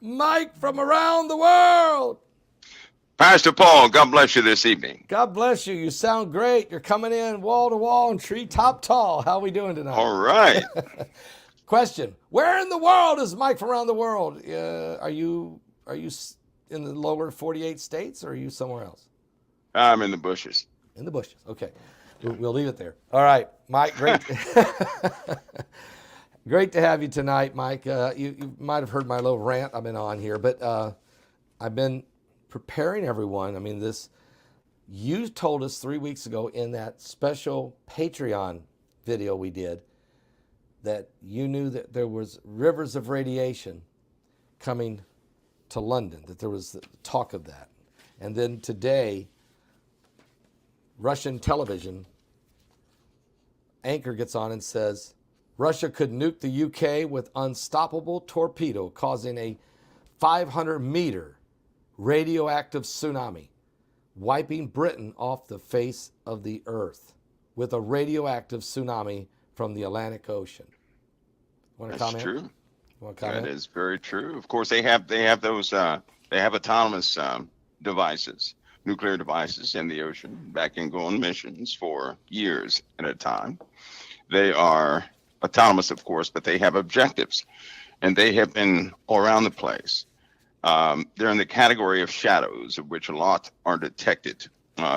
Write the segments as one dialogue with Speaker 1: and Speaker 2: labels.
Speaker 1: Mike from around the world.
Speaker 2: Pastor Paul, God bless you this evening.
Speaker 1: God bless you. You sound great. You're coming in wall to wall and treetop tall. How are we doing tonight?
Speaker 2: All right.
Speaker 1: Question: where in the world is Mike from around the world? Are you in the lower 48 states, or are you somewhere else?
Speaker 2: I'm in the bushes.
Speaker 1: In the bushes. Okay, we'll leave it there. All right, Mike. Great. Great to have you tonight, Mike. You might have heard my little rant I've been on here, but I've been preparing everyone. I mean, you told us 3 weeks ago in that special Patreon video we did that you knew that there was rivers of radiation coming to London, that there was talk of that. And then today, Russian television anchor gets on and says, Russia could nuke the UK with unstoppable torpedo, causing a 500-meter radioactive tsunami, wiping Britain off the face of the earth with a radioactive tsunami from the Atlantic Ocean. Want to
Speaker 2: That's
Speaker 1: comment?
Speaker 2: true.
Speaker 1: Want to comment?
Speaker 2: That is very true. Of course, they have those they have autonomous devices, nuclear devices in the ocean that can go on missions for years at a time. They are autonomous, of course, but they have objectives, and they have been all around the place. They're in the category of shadows, of which a lot are detected,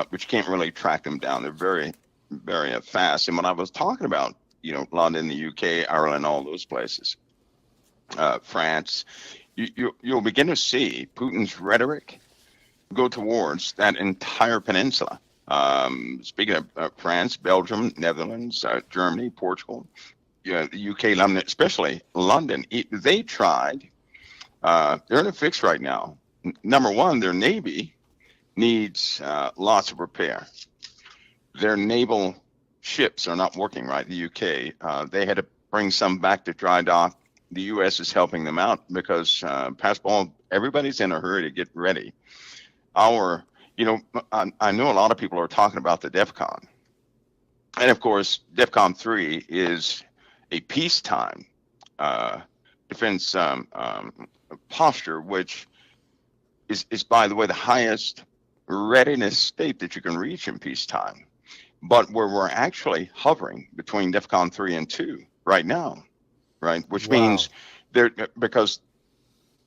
Speaker 2: which can't really track them down. They're very, very fast. And when I was talking about, London, the UK, Ireland, all those places, France, you'll begin to see Putin's rhetoric go towards that entire peninsula. Speaking of France, Belgium, Netherlands, Germany, Portugal, the UK, London, especially London, they tried. They're in a fix right now. Number one, their Navy needs lots of repair. Their naval ships are not working right. The UK, they had to bring some back to dry dock. The U.S. is helping them out because, Pastor Paul, everybody's in a hurry to get ready. I know a lot of people are talking about the DEFCON. And of course, DEFCON 3 is a peacetime defense posture, which is, by the way, the highest readiness state that you can reach in peacetime, but where we're actually hovering between DEFCON 3 and 2 right now, right? Which means because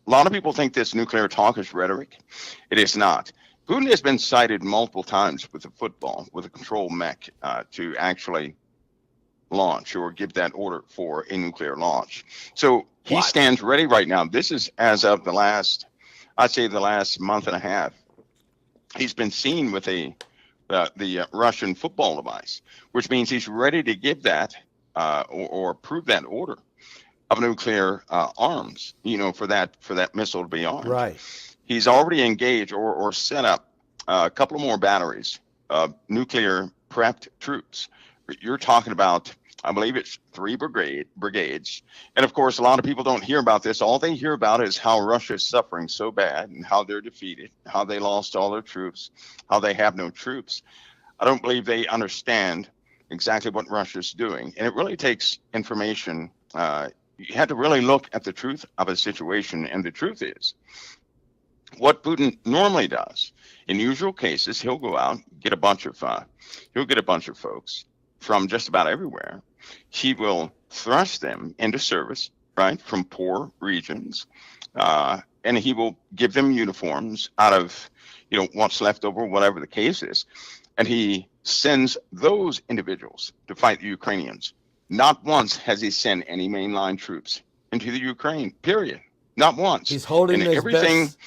Speaker 2: a lot of people think this nuclear talk is rhetoric. It is not. Putin has been cited multiple times with a football, with a control mech to actually launch or give that order for a nuclear launch. So he stands ready right now. This is as of the last month and a half. He's been seen with the Russian football device, which means he's ready to give that or approve that order of nuclear arms, for that missile to be armed.
Speaker 1: Right.
Speaker 2: He's already engaged or set up a couple of more batteries of nuclear prepped troops. You're talking about, I believe it's 3 brigades. And of course, a lot of people don't hear about this. All they hear about is how Russia is suffering so bad and how they're defeated, how they lost all their troops, how they have no troops. I don't believe they understand exactly what Russia's doing. And it really takes information. You have to really look at the truth of a situation. And the truth is, what Putin normally does, in usual cases, he'll go out, get a bunch of folks from just about everywhere. He will thrust them into service, right, from poor regions, and he will give them uniforms out of, what's left over, whatever the case is, and he sends those individuals to fight the Ukrainians. Not once has he sent any mainline troops into the Ukraine, period. Not once.
Speaker 1: He's holding his best.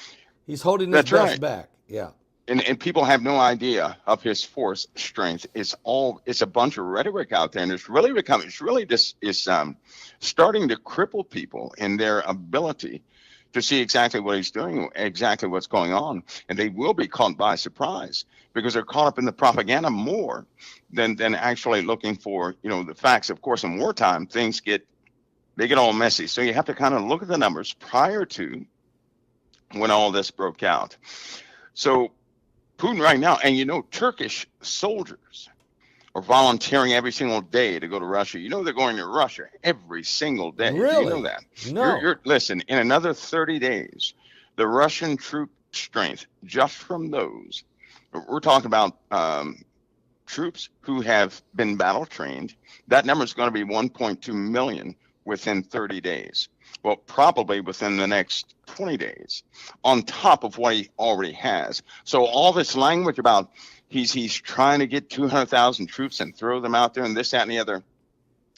Speaker 1: He's holding his best back. Yeah.
Speaker 2: And people have no idea of his force strength. It's a bunch of rhetoric out there, and it's really starting to cripple people in their ability to see exactly what he's doing, exactly what's going on, and they will be caught by surprise because they're caught up in the propaganda more than actually looking for the facts. Of course, in wartime, they get all messy, so you have to kind of look at the numbers prior to when all this broke out. So Putin right now, and Turkish soldiers are volunteering every single day to go to Russia. You know they're going to Russia every single day. Do you know
Speaker 1: Really?
Speaker 2: that?
Speaker 1: No.
Speaker 2: Listen, in another 30 days, the Russian troop strength, just from those, we're talking about troops who have been battle trained, that number is going to be 1.2 million within 30 days. Well, probably within the next 20 days, on top of what he already has. So all this language about he's trying to get 200,000 troops and throw them out there and this, that, and the other,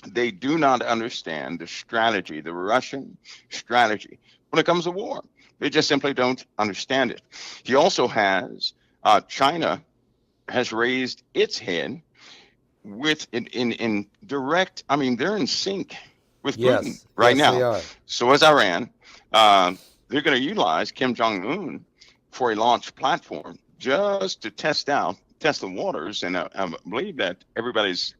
Speaker 2: they do not understand the strategy, the Russian strategy when it comes to war. They just simply don't understand it. He also has, China has raised its head with in direct, I mean, they're in sync with Putin right now.
Speaker 1: They are.
Speaker 2: So is Iran. They're going to utilize Kim Jong-un for a launch platform just to test the waters. And I believe that everybody's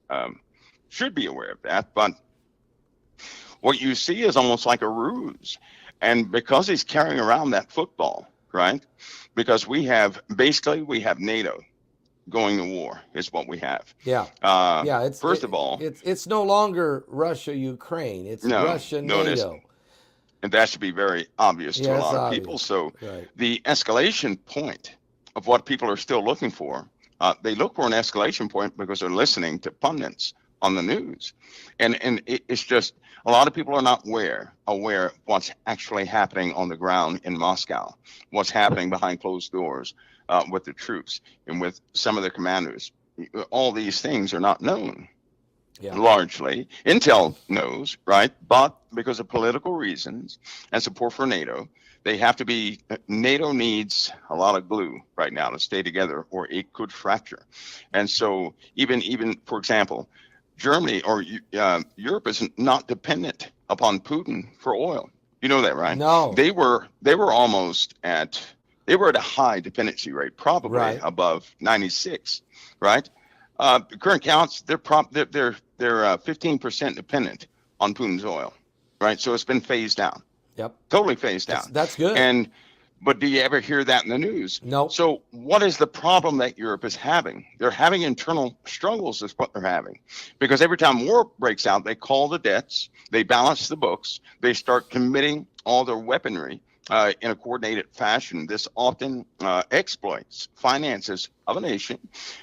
Speaker 2: should be aware of that. But what you see is almost like a ruse. And because he's carrying around that football, right? Because we have NATO going to war is what we have.
Speaker 1: Yeah. It's
Speaker 2: first of all,
Speaker 1: it's no longer Russia, Ukraine. It's Russia,
Speaker 2: NATO.
Speaker 1: It isn't.
Speaker 2: And that should be very obvious to a lot of people. So the escalation point of what people are still looking for, they look for an escalation point because they're listening to pundits on the news. And it's just, a lot of people are not aware of what's actually happening on the ground in Moscow, what's happening behind closed doors with the troops and with some of the commanders. All these things are not known. Largely. Intel knows, right? But because of political reasons and support for NATO, they have to be, NATO needs a lot of glue right now to stay together or it could fracture. And so even for example, Germany or Europe is not dependent upon Putin for oil. You know that, right?
Speaker 1: No.
Speaker 2: They were almost at a high dependency rate, probably above 96, right? Current counts, they're 15% dependent on Putin's oil, right? So it's been phased down.
Speaker 1: Yep.
Speaker 2: Totally phased down.
Speaker 1: That's good.
Speaker 2: But do you ever hear that in the news?
Speaker 1: No.
Speaker 2: So what is the problem that Europe is having? They're having internal struggles is what they're having. Because every time war breaks out, they call the debts, they balance the books, they start committing all their weaponry in a coordinated fashion. This often exploits finances of a nation.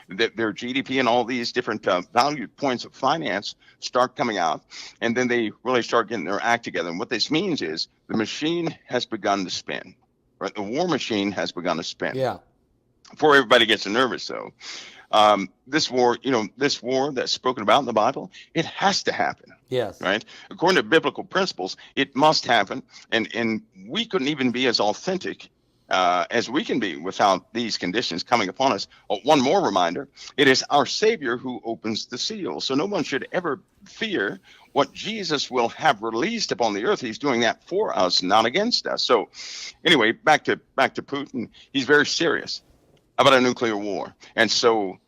Speaker 2: Their GDP and all these different valued points of finance start coming out, and then they really start getting their act together. And what this means is the machine has begun to spin. Right, the war machine has begun to spin.
Speaker 1: Yeah.
Speaker 2: Before everybody gets nervous, though, this war that's spoken about in the Bible, it has to happen.
Speaker 1: Yes.
Speaker 2: Right. According to biblical principles, it must happen, and we couldn't even be as authentic as we can be without these conditions coming upon us. One more reminder: it is our Savior who opens the seal, so no one should ever fear what Jesus will have released upon the earth. He's doing that for us, not against us. So anyway, back to Putin. He's very serious about a nuclear war. And so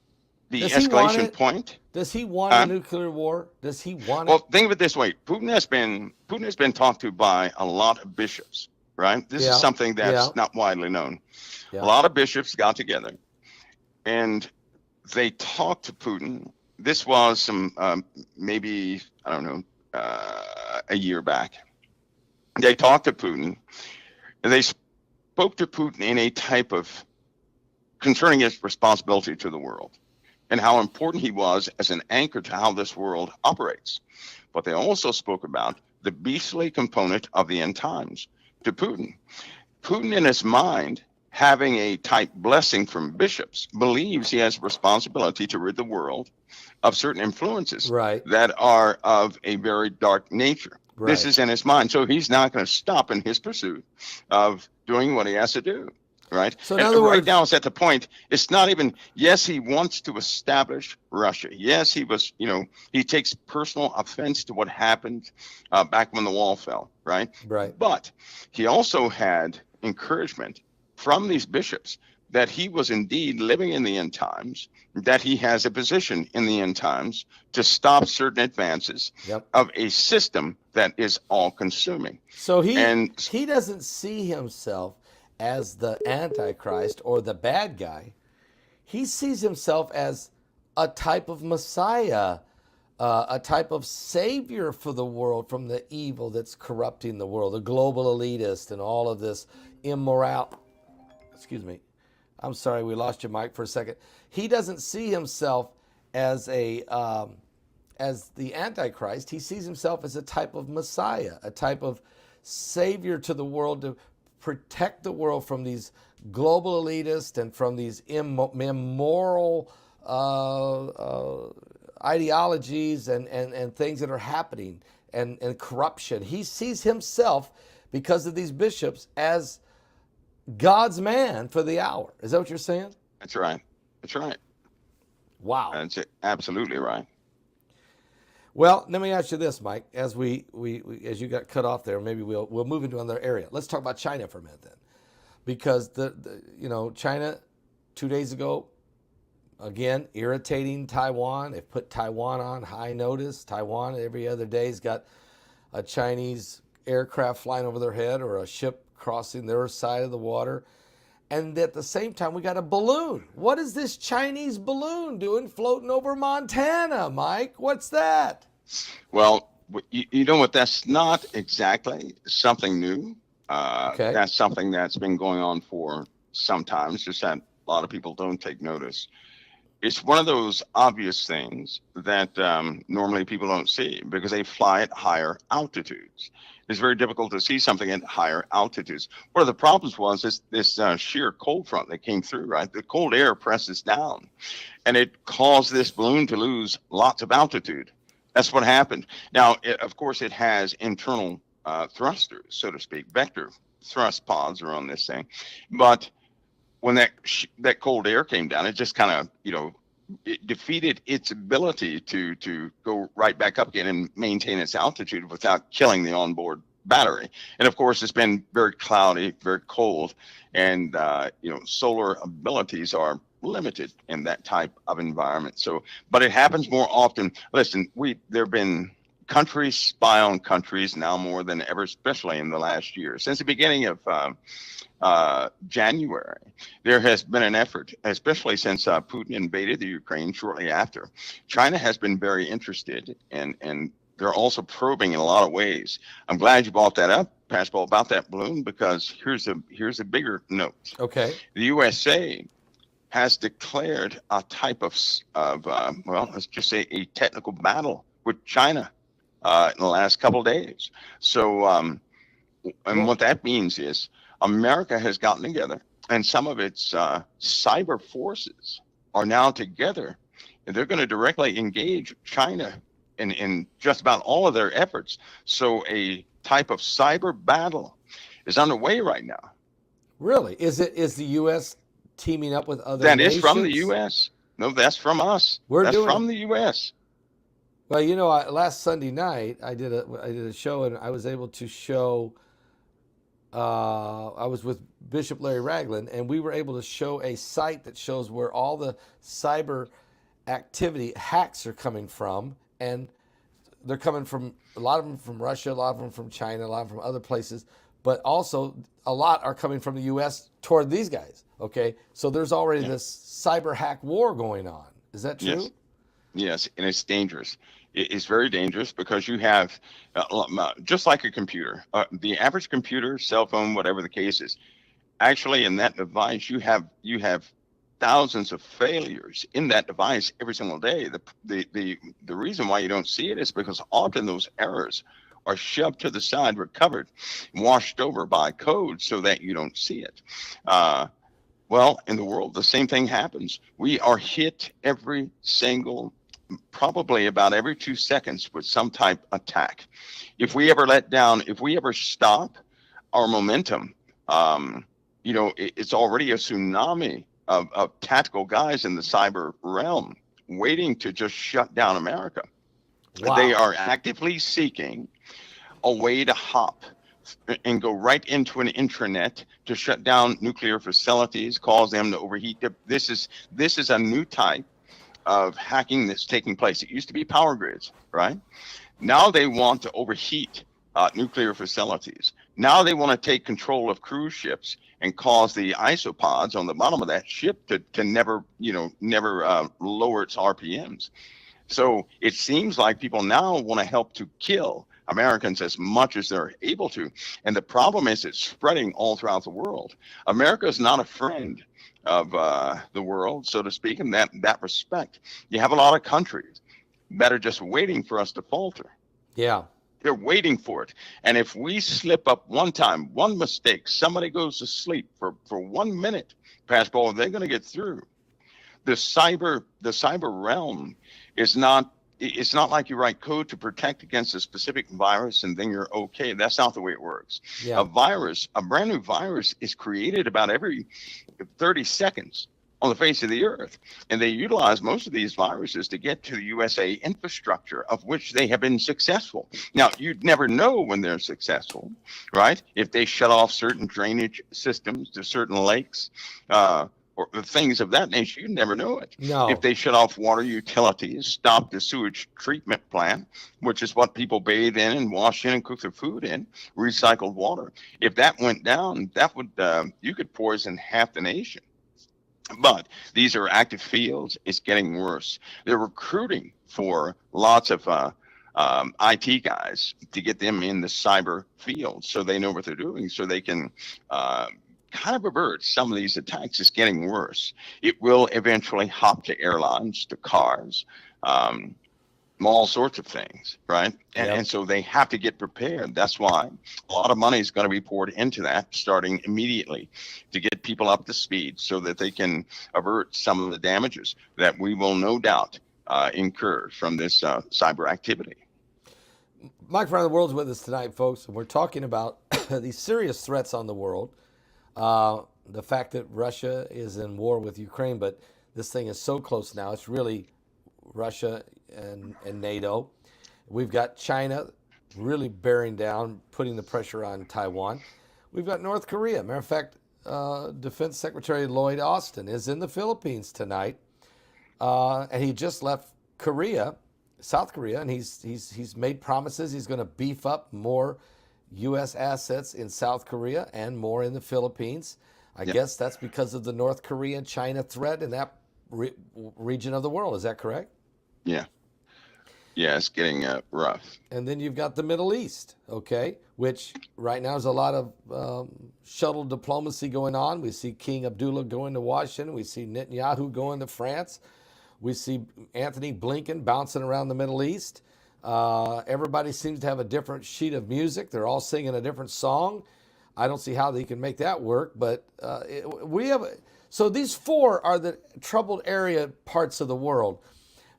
Speaker 2: the escalation point.
Speaker 1: Does he want a nuclear war? Does he want it?
Speaker 2: Well, think of it this way. Putin has been talked to by a lot of bishops, right? This is something that's not widely known. Yeah. A lot of bishops got together and they talked to Putin. This was some maybe, I don't know, a year back. They talked to Putin, and they spoke to Putin in a type of concerning his responsibility to the world and how important he was as an anchor to how this world operates. But they also spoke about the beastly component of the end times to Putin. Putin, in his mind, having a type blessing from bishops, believes he has responsibility to rid the world of certain influences that are of a very dark nature. This is in his mind. So he's not going to stop in his pursuit of doing what he has to do. Right.
Speaker 1: So in other words,
Speaker 2: right now it's at the point, it's not even, yes, he wants to establish Russia. Yes, he takes personal offense to what happened back when the wall fell. Right. But he also had encouragement from these bishops that he was indeed living in the end times, that he has a position in the end times to stop certain advances of a system that is all-consuming.
Speaker 1: So he doesn't see himself as the Antichrist or the bad guy. He sees himself as a type of Messiah, a type of savior for the world from the evil that's corrupting the world, the global elitist and all of this immoral. Excuse me. I'm sorry, we lost your mic for a second. He doesn't see himself as as the Antichrist. He sees himself as a type of Messiah, a type of savior to the world to protect the world from these global elitists and from these immoral ideologies and things that are happening and corruption. He sees himself, because of these bishops, as God's man for the hour. Is that what you're saying?
Speaker 2: That's right. That's right.
Speaker 1: Wow.
Speaker 2: That's absolutely right.
Speaker 1: Well, let me ask you this, Mike. As as you got cut off there, maybe we'll move into another area. Let's talk about China for a minute then, because China 2 days ago, again, irritating Taiwan. They've put Taiwan on high notice. Taiwan every other day's got a Chinese aircraft flying over their head or a ship crossing their side of the water. And at the same time, we got a balloon. What is this Chinese balloon doing floating over Montana, Mike? What's that?
Speaker 2: Well, you know what? That's not exactly something new.
Speaker 1: Okay.
Speaker 2: That's something that's been going on for some time. It's just that a lot of people don't take notice. It's one of those obvious things that normally people don't see because they fly at higher altitudes. It's very difficult to see something at higher altitudes. One of the problems was this sheer cold front that came through, right? The cold air presses down, and it caused this balloon to lose lots of altitude. That's what happened. Now, of course, it has internal thrusters, so to speak. Vector thrust pods are on this thing. But when that cold air came down, it just kind of, it defeated its ability to go right back up again and maintain its altitude without killing the onboard battery. And of course, it's been very cloudy, very cold, and solar abilities are limited in that type of environment. So, but it happens more often. Listen, there have been countries spy on countries now more than ever, especially in the last year. Since the beginning of January, there has been an effort, especially since Putin invaded the Ukraine shortly after. China has been very interested, and they're also probing in a lot of ways. I'm glad you brought that up, Pastor Paul, about that balloon, because here's a bigger note.
Speaker 1: Okay.
Speaker 2: The USA has declared a type of let's just say a technical battle with China in the last couple of days. So, and what that means is America has gotten together, and some of its cyber forces are now together, and they're going to directly engage China in just about all of their efforts. So a type of cyber battle is underway right now.
Speaker 1: Really? Is the U.S. teaming up with other
Speaker 2: That
Speaker 1: nations?
Speaker 2: is from the U.S. No, that's from us. That's from the U.S.
Speaker 1: Well, last Sunday night I did a show, and I was able to show. I was with Bishop Larry Ragland, and we were able to show a site that shows where all the cyber activity hacks are coming from, and they're coming from a lot of them from Russia, a lot of them from China, a lot of them from other places, but also a lot are coming from the U.S. toward these guys. Okay, so there's already this cyber hack war going on. Is that true?
Speaker 2: Yes, and it's dangerous. It's very dangerous because you have, just like a computer, the average computer, cell phone, whatever the case is, actually in that device, you have thousands of failures in that device every single day. The reason why you don't see it is because often those errors are shoved to the side, recovered, washed over by code so that you don't see it. Well, in the world, the same thing happens. We are hit probably about every 2 seconds with some type of attack. If we ever stop our momentum, it's already a tsunami of tactical guys in the cyber realm waiting to just shut down America. Wow. They are actively seeking a way to hop and go right into an intranet to shut down nuclear facilities, cause them to overheat. This is a new type of hacking that's taking place. It used to be power grids, right? Now they want to overheat nuclear facilities. Now they want to take control of cruise ships and cause the isopods on the bottom of that ship to never, never lower its RPMs. So it seems like people now want to help to kill Americans as much as they're able to. And the problem is it's spreading all throughout the world. America is not a friend of the world, so to speak, in that respect. You have a lot of countries that are just waiting for us to falter.
Speaker 1: Yeah.
Speaker 2: They're waiting for it. And if we slip up one time, one mistake, somebody goes to sleep for 1 minute, Pastor Paul, they're going to get through. The cyber realm is not, it's not like you write code to protect against a specific virus and then you're okay. That's not the way it works.
Speaker 1: Yeah.
Speaker 2: A brand new virus is created about every 30 seconds on the face of the earth. And they utilize most of these viruses to get to the USA infrastructure, of which they have been successful. Now, you'd never know when they're successful, right? If they shut off certain drainage systems to certain lakes, or things of that nature, you never know it.
Speaker 1: No.
Speaker 2: If they shut off water utilities, stop the sewage treatment plant, which is what people bathe in and wash in and cook their food in, recycled water. If that went down, that would you could poison half the nation. But these are active fields. It's getting worse. They're recruiting for lots of IT guys to get them in the cyber field so they know what they're doing, so they can kind of avert some of these attacks. It's getting worse. It will eventually hop to airlines, to cars, all sorts of things, right? And so they have to get prepared. That's why a lot of money is going to be poured into that starting immediately to get people up to speed so that they can avert some of the damages that we will no doubt incur from this cyber activity.
Speaker 1: Mike from the world's with us tonight, folks, and we're talking about these serious threats on the world. The fact that Russia is in war with Ukraine, but this thing is so close now. It's really Russia and NATO. We've got China really bearing down, putting the pressure on Taiwan. We've got North Korea. Matter of fact, Defense Secretary Lloyd Austin is in the Philippines tonight, and he just left South Korea, and he's made promises. He's going to beef up more U.S. assets in South Korea and more in the Philippines. I guess that's because of the North Korea-China threat in that region of the world. Is that correct?
Speaker 2: Yeah. Yeah, it's getting rough.
Speaker 1: And then you've got the Middle East, okay, which right now is a lot of shuttle diplomacy going on. We see King Abdullah going to Washington. We see Netanyahu going to France. We see Anthony Blinken bouncing around the Middle East. Everybody seems to have a different sheet of music. They're all singing a different song. I don't see how they can make that work, but so these four are the troubled area parts of the world.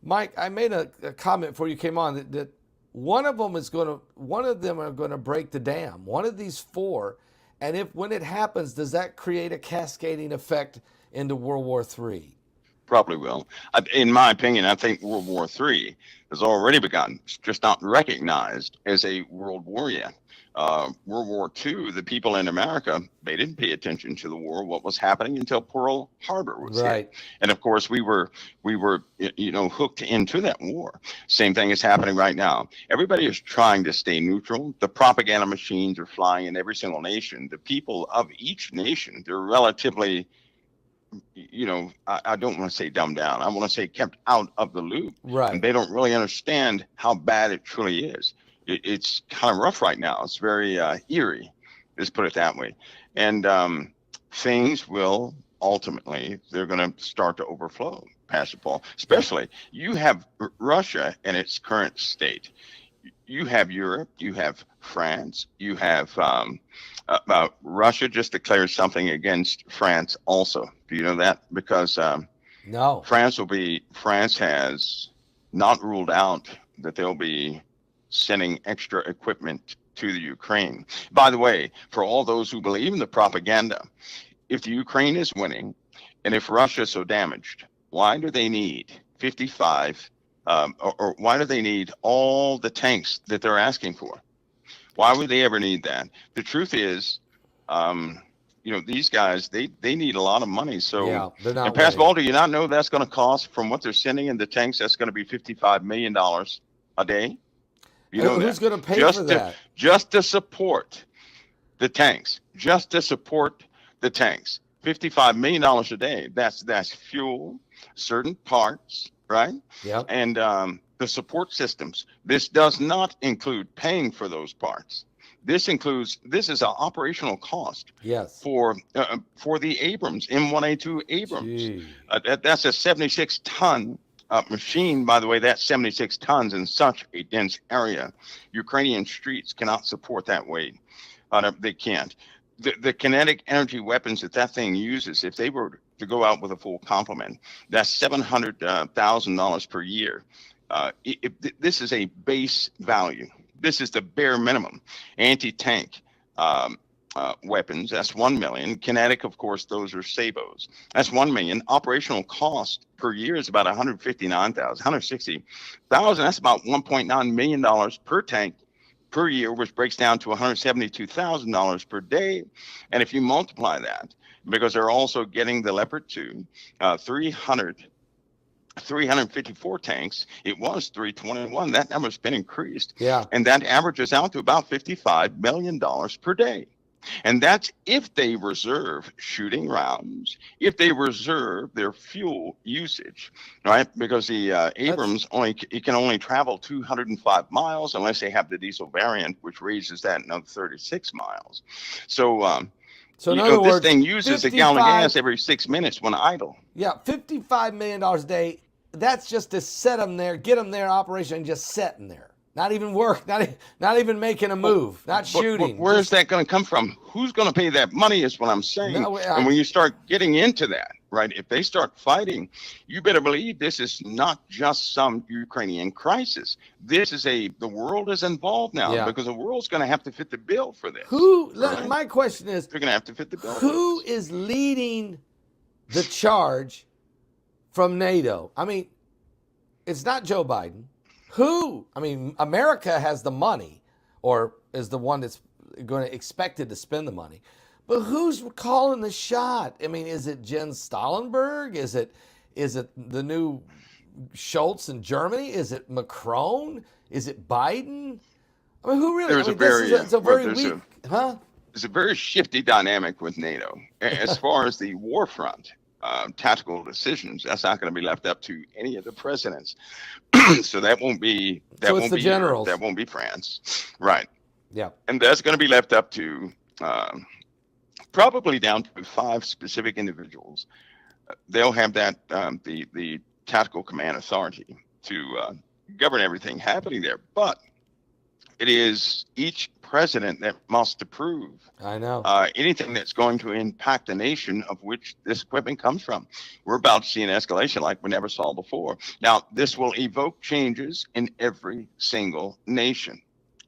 Speaker 1: Mike, I made a comment before you came on that one of them are going to break the dam. One of these four, and when it happens, does that create a cascading effect into World War III?
Speaker 2: Probably will. In my opinion, I think World War III has already begun. It's just not recognized as a world war yet. World War II, the people in America, they didn't pay attention to the war, what was happening until Pearl Harbor was hit. And of course, we were hooked into that war. Same thing is happening right now. Everybody is trying to stay neutral. The propaganda machines are flying in every single nation. The people of each nation, they're relatively, I don't want to say dumbed down. I want to say kept out of the loop.
Speaker 1: Right.
Speaker 2: And they don't really understand how bad it truly is. It's kind of rough right now. It's very eerie, let's put it that way. And things will ultimately, they're going to start to overflow, Pastor Paul. Especially, you have Russia in its current state. You have Europe, you have France, you have Russia just declared something against France also. Do you know that? Because
Speaker 1: no,
Speaker 2: France has not ruled out that they'll be sending extra equipment to the Ukraine. By the way, for all those who believe in the propaganda, if the Ukraine is winning and if Russia is so damaged, why do they need 55 or why do they need all the tanks that they're asking for? Why would they ever need that? The truth is, these guys, they need a lot of money. So,
Speaker 1: they're not.
Speaker 2: And Pastor Paul, do you not know that's going to cost, from what they're sending in the tanks, that's going to be $55 million a day? You know
Speaker 1: who's going to pay for that?
Speaker 2: Just to support the tanks, just to support the tanks. $55 million a day. That's fuel, certain parts, right?
Speaker 1: Yep.
Speaker 2: And the support systems. This does not include paying for those parts. This is an operational cost.
Speaker 1: Yes.
Speaker 2: For the Abrams, M1A2 Abrams. That's a 76-ton machine. By the way, that's 76 tons in such a dense area. Ukrainian streets cannot support that weight. They can't. The kinetic energy weapons that thing uses, if they were to go out with a full complement, that's $700,000 per year. This is a base value. This is the bare minimum. Anti-tank weapons, that's 1 million. Kinetic, of course, those are sabos. That's 1 million. Operational cost per year is about 160,000. That's about $1.9 million per tank per year, which breaks down to $172,000 per day. And if you multiply that, because they're also getting the Leopard 2, 354 tanks. It was 321. That number's been increased.
Speaker 1: Yeah.
Speaker 2: And that averages out to about $55 million per day. And that's if they reserve shooting rounds, if they reserve their fuel usage, right? Because the Abrams can only travel 205 miles unless they have the diesel variant, which raises that another 36 miles. So
Speaker 1: in other words,
Speaker 2: this thing uses a gallon of gas every 6 minutes when idle.
Speaker 1: Yeah, $55 million a day. That's just to set them there, get them there, operation, and just setting there. Not even work, not even making a move, not shooting.
Speaker 2: But where's that going to come from? Who's going to pay that money is what I'm saying. And when you start getting into that, right, if they start fighting, you better believe this is not just some Ukrainian crisis. This is the world is involved now because the world's going to have to fit the bill for this. Right?
Speaker 1: My question is,
Speaker 2: they're going to have to fit the bill.
Speaker 1: Who is leading the charge from NATO? I mean, it's not Joe Biden. Who? I mean, America has the money, or is the one that's going to expected to spend the money. But who's calling the shot? I mean, is it Jens Stoltenberg? Is it the new Schultz in Germany? Is it Macron? Is it Biden? I mean, who really? There's a
Speaker 2: very shifty dynamic with NATO as far as the war front. Tactical decisions, that's not going to be left up to any of the presidents. So that won't be
Speaker 1: the generals.
Speaker 2: That won't be France, right?
Speaker 1: Yeah,
Speaker 2: and that's going to be left up to probably down to 5 specific individuals. They'll have that the tactical command authority to govern everything happening there, but it is each president that must approve.
Speaker 1: I know.
Speaker 2: Anything that's going to impact the nation of which this equipment comes from. We're about to see an escalation like we never saw before. Now, this will evoke changes in every single nation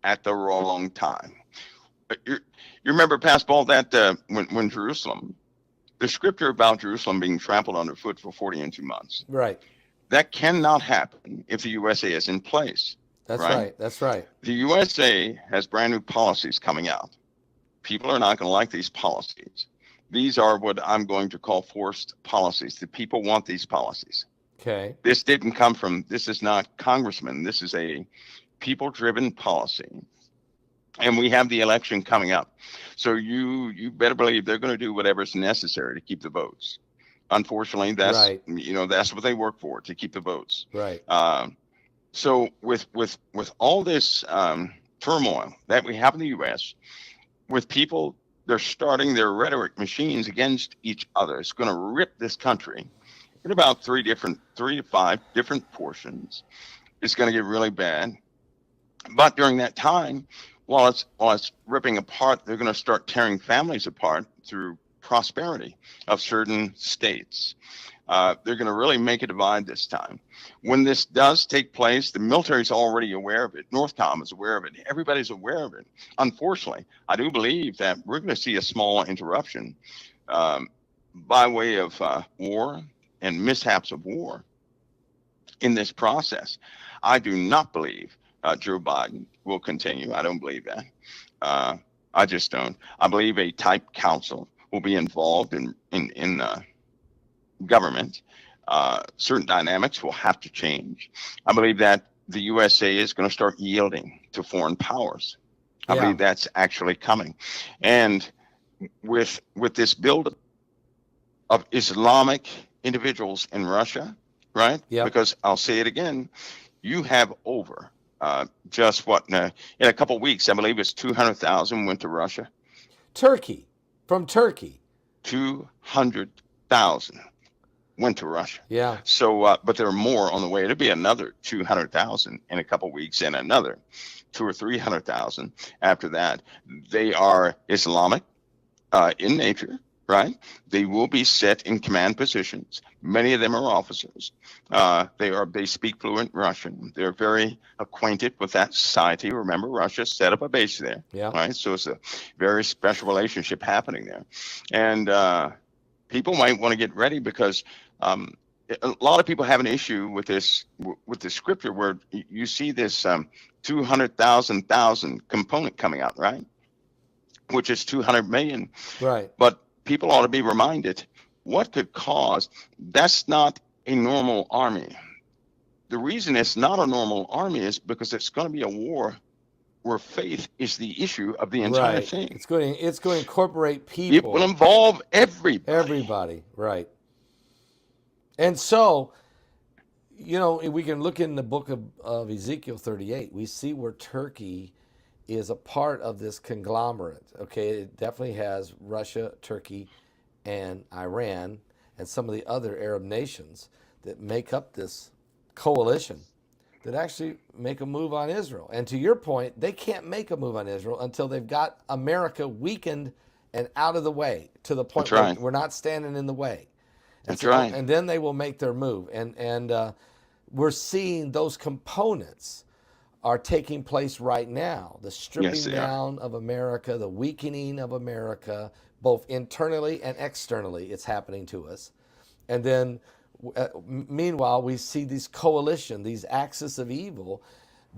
Speaker 2: at the wrong time. You remember, Pastor Paul, that when Jerusalem, the scripture about Jerusalem being trampled underfoot for 40 and 2 months.
Speaker 1: Right.
Speaker 2: That cannot happen if the USA is in place.
Speaker 1: That's right. That's right.
Speaker 2: The USA has brand new policies coming out. People are not going to like these policies. These are what I'm going to call forced policies. The people want these policies.
Speaker 1: Okay.
Speaker 2: This is not congressmen. This is a people-driven policy. And we have the election coming up. So you better believe they're going to do whatever's necessary to keep the votes. Unfortunately, that's
Speaker 1: right.
Speaker 2: That's what they work for, to keep the votes.
Speaker 1: Right.
Speaker 2: So with all this turmoil that we have in the U.S., with people, they're starting their rhetoric machines against each other. It's going to rip this country in about 3 to 5 different portions. It's going to get really bad. But during that time, while it's ripping apart, they're going to start tearing families apart through prosperity of certain states. They're going to really make a divide this time. When this does take place, the military's already aware of it. Northcom is aware of it. Everybody's aware of it. Unfortunately, I do believe that we're going to see a small interruption by way of war and mishaps of war in this process. I do not believe Joe Biden will continue. I don't believe that. I just don't. I believe a type council will be involved in government. Certain dynamics will have to change. I believe that the USA is going to start yielding to foreign powers. I
Speaker 1: Yeah.
Speaker 2: believe that's actually coming. And with this build of Islamic individuals in Russia, right?
Speaker 1: Yep.
Speaker 2: Because I'll say it again, you have over just what in a couple of weeks, I believe it's 200,000 went to Russia.
Speaker 1: Turkey. From Turkey.
Speaker 2: 200,000 went to Russia.
Speaker 1: Yeah.
Speaker 2: So, but there are more on the way. It'll be another 200,000 in a couple of weeks, and another 200,000 or 300,000 after that. They are Islamic in nature, right? They will be set in command positions. Many of them are officers. They speak fluent Russian. They're very acquainted with that society. Remember, Russia set up a base there,
Speaker 1: Yeah.
Speaker 2: right? So it's a very special relationship happening there, and people might want to get ready because a lot of people have an issue with this scripture where you see this 200,000 component coming out, right? Which is 200 million.
Speaker 1: Right.
Speaker 2: But people ought to be reminded what could cause. That's not a normal army. The reason it's not a normal army is because it's going to be a war where faith is the issue of the entire
Speaker 1: Right.
Speaker 2: thing.
Speaker 1: It's going to incorporate
Speaker 2: It
Speaker 1: people.
Speaker 2: will involve everybody.
Speaker 1: Everybody. Right. And so, we can look in the book of Ezekiel 38. We see where Turkey is a part of this conglomerate. Okay, it definitely has Russia, Turkey, and Iran, and some of the other Arab nations that make up this coalition that actually make a move on Israel. And to your point, they can't make a move on Israel until they've got America weakened and out of the way, to the point where we're not standing in the way. And
Speaker 2: That's right.
Speaker 1: And then they will make their move. And we're seeing those components are taking place right now. The stripping down of America, the weakening of America, both internally and externally, it's happening to us. And then, meanwhile, we see these these axis of evil,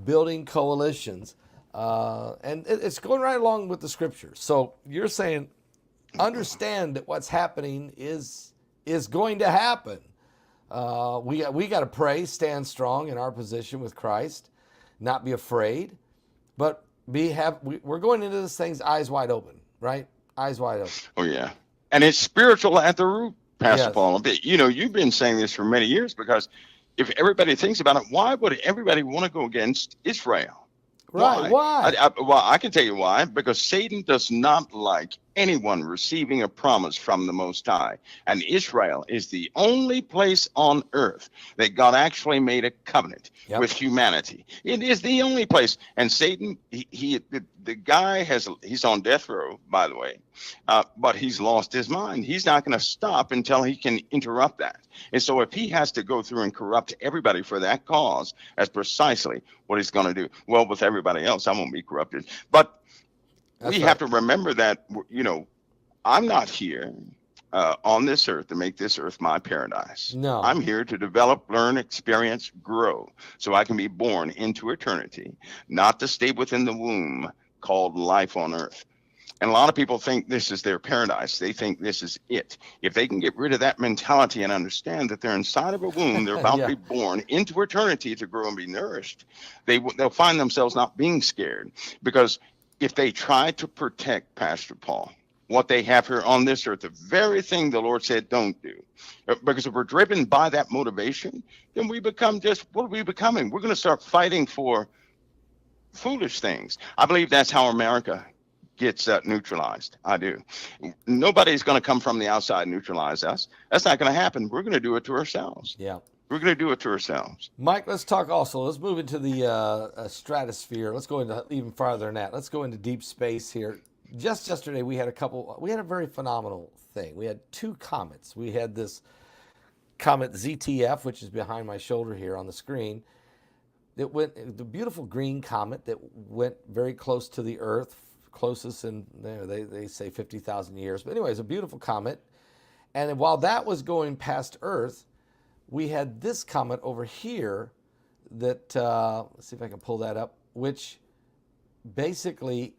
Speaker 1: building coalitions. And it's going right along with the scriptures. So you're saying, understand that what's happening is going to happen. We got to pray, stand strong in our position with Christ, not be afraid, but we're going into this thing's eyes wide open, right? Eyes wide open.
Speaker 2: Oh yeah, and it's spiritual at the root, Pastor
Speaker 1: Yes.
Speaker 2: Paul. You've been saying this for many years, because if everybody thinks about it, why would everybody want to go against Israel?
Speaker 1: Right? Why?
Speaker 2: Well, I can tell you why. Because Satan does not like anyone receiving a promise from the Most High. And Israel is the only place on earth that God actually made a covenant with humanity. It is the only place. And Satan, the guy he's on death row, by the way, but he's lost his mind. He's not going to stop until he can interrupt that. And so if he has to go through and corrupt everybody for that cause, that's precisely what he's going to do. Well, with everybody else, I won't be corrupted. But we have to remember that, I'm not here on this earth to make this earth my paradise.
Speaker 1: No.
Speaker 2: I'm here to develop, learn, experience, grow, so I can be born into eternity, not to stay within the womb called life on earth. And a lot of people think this is their paradise. They think this is it. If they can get rid of that mentality and understand that they're inside of a womb, they're about to be born into eternity to grow and be nourished, they'll find themselves not being scared. Because if they try to protect, Pastor Paul, what they have here on this earth, the very thing the Lord said don't do. Because if we're driven by that motivation, then we become what are we becoming? We're going to start fighting for foolish things. I believe that's how America gets neutralized. I do. Nobody's going to come from the outside and neutralize us. That's not going to happen. We're going to do it to ourselves.
Speaker 1: Yeah.
Speaker 2: We're going to do it to ourselves.
Speaker 1: Mike, let's talk also. Let's move into the stratosphere. Let's go into even farther than that. Let's go into deep space here. Just yesterday, we had a very phenomenal thing. We had two comets. We had this comet ZTF, which is behind my shoulder here on the screen. The beautiful green comet that went very close to the Earth, closest in there, they say 50,000 years. But anyway, it's a beautiful comet. And while that was going past Earth, we had this comet over here that, let's see if I can pull that up, which basically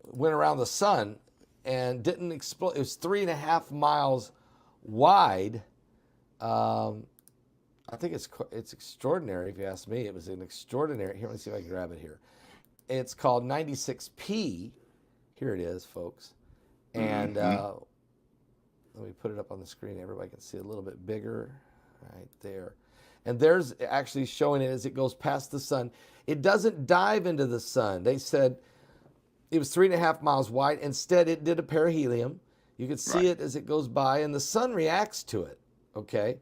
Speaker 1: went around the sun and didn't explode. It was 3.5 miles wide. I think it's extraordinary, if you ask me. It was an extraordinary. Here, let me see if I can grab it here. It's called 96P. Here it is, folks. And let me put it up on the screen. Everybody can see it a little bit bigger right there. And there's actually showing it as it goes past the sun. It doesn't dive into the sun. They said it was 3.5 miles wide. Instead, it did a perihelium. You could see it as it goes by, and the sun reacts to it, okay?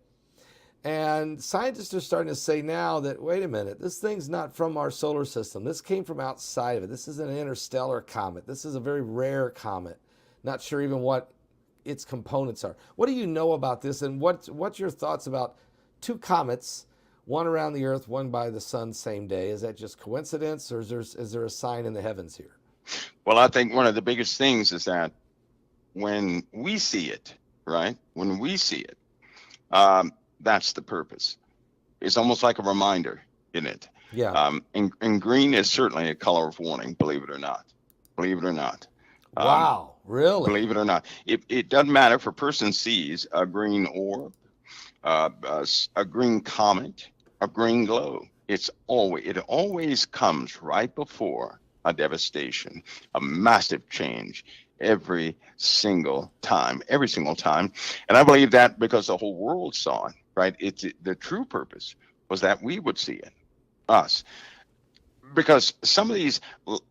Speaker 1: And scientists are starting to say now that, wait a minute, this thing's not from our solar system. This came from outside of it. This is an interstellar comet. This is a very rare comet. Not sure even what its components are. What do you know about this, and what's your thoughts about two comets, one around the Earth, one by the sun, same day? Is that just coincidence, or is there a sign in the heavens here?
Speaker 2: Well, I think one of the biggest things is that when we see it, right? When we see it, that's the purpose. It's almost like a reminder in it.
Speaker 1: Yeah.
Speaker 2: And green is certainly a color of warning, believe it or not. Believe it or not.
Speaker 1: Wow, really?
Speaker 2: Believe it or not. It doesn't matter if a person sees a green orb, a green comet, a green glow. It always comes right before a devastation, a massive change every single time. And I believe that because the whole world saw it, right? The true purpose was that we would see it, us. Because some of these,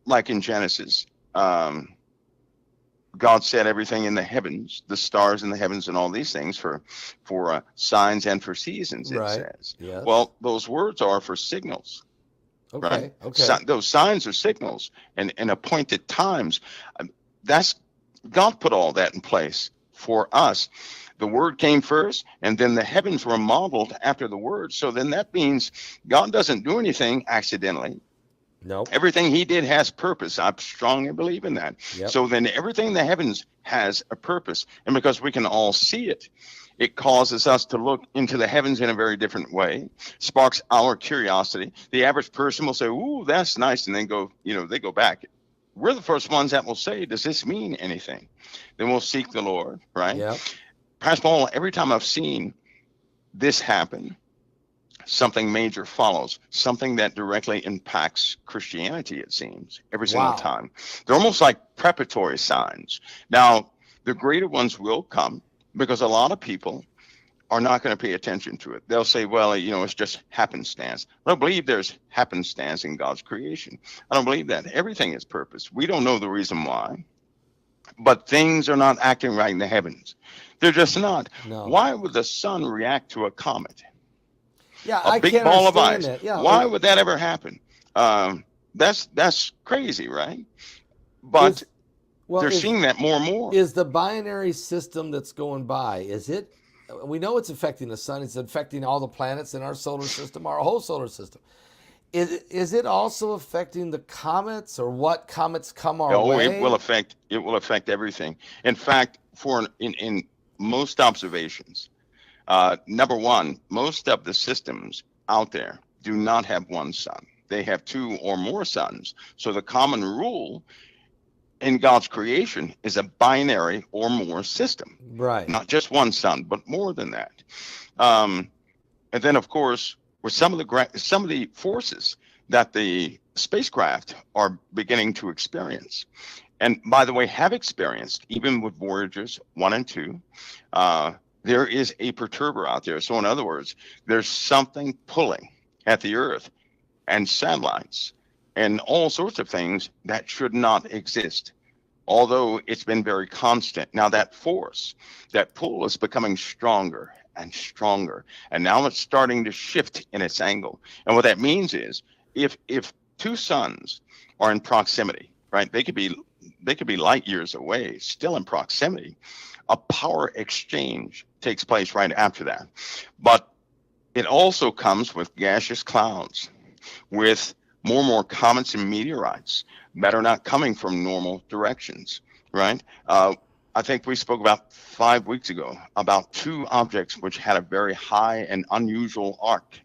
Speaker 2: like in Genesis, God set everything in the heavens, the stars in the heavens and all these things for signs and for seasons, it says.
Speaker 1: Yes.
Speaker 2: Well, those words are for signals.
Speaker 1: Okay.
Speaker 2: Right?
Speaker 1: Okay.
Speaker 2: Those signs are signals and appointed times. That's God put all that in place for us. The word came first, and then the heavens were modeled after the word. So then that means God doesn't do anything accidentally.
Speaker 1: No.
Speaker 2: Everything he did has purpose. I strongly believe in that.
Speaker 1: Yep.
Speaker 2: So then everything in the heavens has a purpose. And because we can all see it, it causes us to look into the heavens in a very different way, sparks our curiosity. The average person will say, ooh, that's nice, and then they go back. We're the first ones that will say, does this mean anything? Then we'll seek the Lord, right?
Speaker 1: Yeah.
Speaker 2: Pastor Paul, every time I've seen this happen, something major follows, something that directly impacts Christianity, it seems, every single time. They're almost like preparatory signs. Now, the greater ones will come because a lot of people are not going to pay attention to it. They'll say, well, it's just happenstance. I don't believe there's happenstance in God's creation. I don't believe that. Everything is purpose. We don't know the reason why, but things are not acting right in the heavens. They're just not.
Speaker 1: No.
Speaker 2: Why would the sun react to a comet?
Speaker 1: Yeah,
Speaker 2: A big
Speaker 1: can't
Speaker 2: ball of
Speaker 1: understand
Speaker 2: ice.
Speaker 1: that. Yeah.
Speaker 2: Why would that ever happen? That's crazy, right? But they're seeing that more and more.
Speaker 1: Is the binary system that's going by, we know it's affecting the sun, it's affecting all the planets in our solar system, our whole solar system. Is it also affecting the comets, or what comets come our way?
Speaker 2: It will affect everything. In fact, in most observations, number one, most of the systems out there do not have one sun. They have two or more suns. So the common rule in God's creation is a binary or more system.
Speaker 1: Right.
Speaker 2: Not just one sun, but more than that. And then, of course, with some of the forces that the spacecraft are beginning to experience, and by the way, have experienced, even with Voyagers 1 and 2, there is a perturber out there. So in other words, there's something pulling at the Earth and satellites and all sorts of things that should not exist, although it's been very constant. Now that force, that pull, is becoming stronger and stronger, and now it's starting to shift in its angle. And what that means is, if two suns are in proximity, right, they could be light years away, still in proximity, a power exchange takes place right after that. But it also comes with gaseous clouds, with more and more comets and meteorites that are not coming from normal directions, right? I think we spoke about 5 weeks ago about two objects which had a very high and unusual arc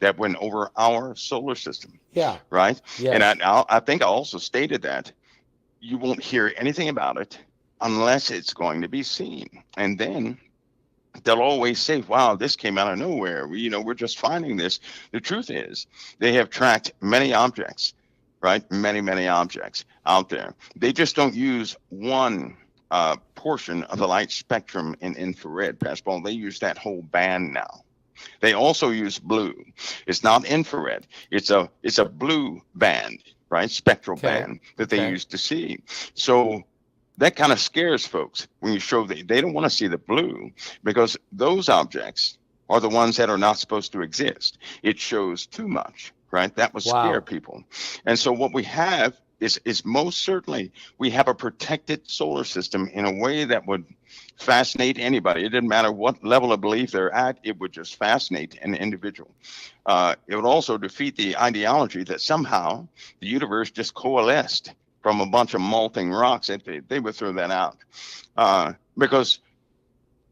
Speaker 2: that went over our solar system.
Speaker 1: Yeah.
Speaker 2: Right?
Speaker 1: Yes.
Speaker 2: And I think I also stated that you won't hear anything about it unless it's going to be seen. And then they'll always say, wow, this came out of nowhere. We're just finding this. The truth is, they have tracked many objects right? Many, many objects out there. They just don't use one portion of the light spectrum in infrared, Pascal. They use that whole band now. They also use blue. It's not infrared. It's a blue band, right? Spectral band that they use to see. So that kind of scares folks when you show that they don't want to see the blue, because those objects are the ones that are not supposed to exist. It shows too much, right? That would scare people. And so what we have is most certainly we have a protected solar system in a way that would fascinate anybody. It didn't matter what level of belief they're at, it would just fascinate an individual. It would also defeat the ideology that somehow the universe just coalesced from a bunch of molting rocks. They would throw that out. Because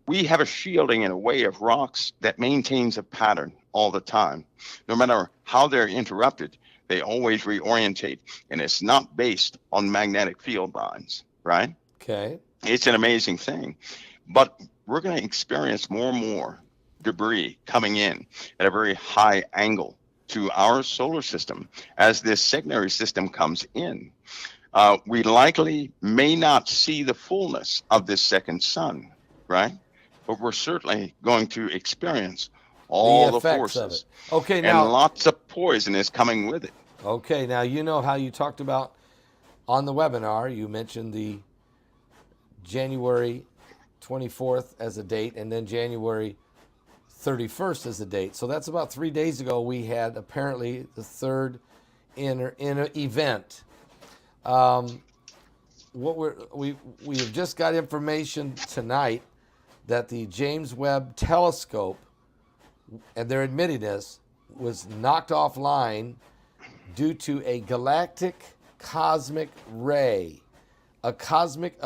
Speaker 2: we have a shielding in a way of rocks that maintains a pattern all the time. No matter how they're interrupted, they always reorientate, and it's not based on magnetic field lines, right?
Speaker 1: Okay.
Speaker 2: It's an amazing thing. But we're going to experience more and more debris coming in at a very high angle to our solar system as this secondary system comes in. We likely may not see the fullness of this second sun, right? But we're certainly going to experience all the forces
Speaker 1: of it. Okay, now,
Speaker 2: and lots of poison is coming with it.
Speaker 1: Okay, now you know how you talked about on the webinar, you mentioned the January 24th as a date and then January 31st as a date. So that's about 3 days ago we had apparently the third inner event. We have just got information tonight that the James Webb telescope, and they're admitting this, was knocked offline due to a galactic cosmic ray, galactic